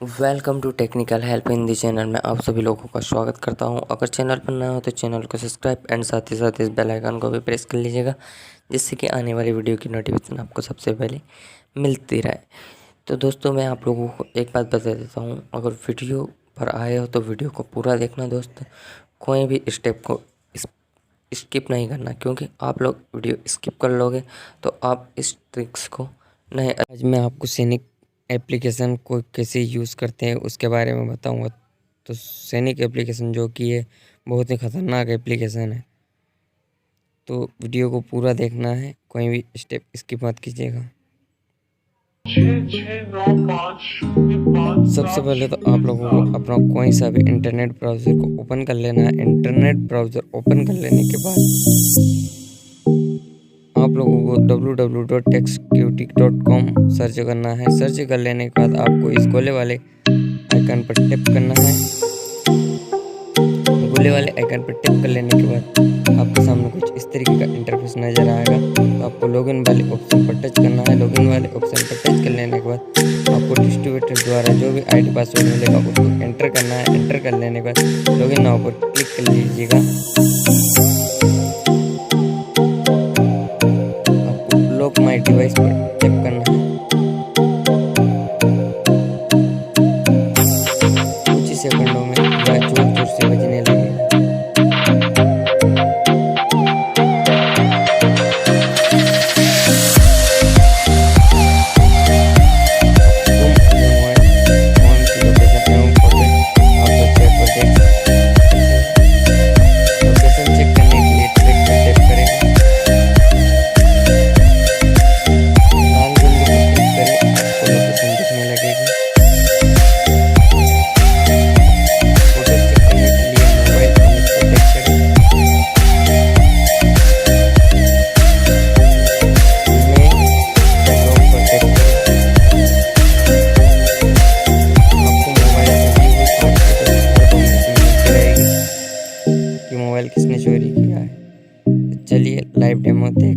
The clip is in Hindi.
Welcome to technical help Hindi channel में आप सभी लोगों का स्वागत करता हूं। अगर चैनल पर नया हो तो चैनल को सब्सक्राइब एंड साथ ही साथ इस बेल आइकन को भी प्रेस कर लीजिएगा, जिससे कि आने वाली वीडियो की नोटिफिकेशन आपको सबसे पहले मिलती रहे। तो दोस्तों, मैं आप लोगों को एक बात बता देता हूं, अगर वीडियो पर आए हो तो वीडियो को पूरा देखना दोस्त, कोई भी स्टेप को स्किप नहीं करना, क्योंकि आप लोग वीडियो स्किप कर लोगे तो आप इस ट्रिक्स को नहीं। आज मैं आपको सैनिक एप्लीकेशन को कैसे यूज़ करते हैं उसके बारे में बताऊंगा। तो सैनिक एप्लीकेशन जो कि है बहुत ही ख़तरनाक एप्लीकेशन है, तो वीडियो को पूरा देखना है, कोई भी स्टेप स्किप मत कीजिएगा। सबसे पहले तो आप लोगों को अपना कोई सा भी इंटरनेट ब्राउज़र को ओपन कर लेना है। इंटरनेट ब्राउज़र ओपन कर लेने के बाद आप लोगों को www.techsecurity.com सर्च करना है। सर्च कर लेने के बाद आपको इस गोले वाले आइकन पर टैप करना है। गोले वाले आइकन पर टैप कर लेने के बाद आपके सामने कुछ इस तरीके का इंटरफेस नज़र आएगा। तो आपको लॉगिन वाले ऑप्शन पर टच करना है। लॉगिन वाले ऑप्शन पर टच कर लेने के बाद आपको डिस्ट्रीब्यूटर द्वारा जो भी आईडी पासवर्ड मिलेगा उसको एंटर करना है। एंटर कर लेने के बाद लॉगिन नाउ पर क्लिक कर लीजिएगा। लॉक माई डिवाइस पर टैप करना है। कुछ ही सेकंडों में यह जोर जोर से बजने लगेगा। मोबाइल किसने चोरी किया है। चलिए लाइव डेमो देख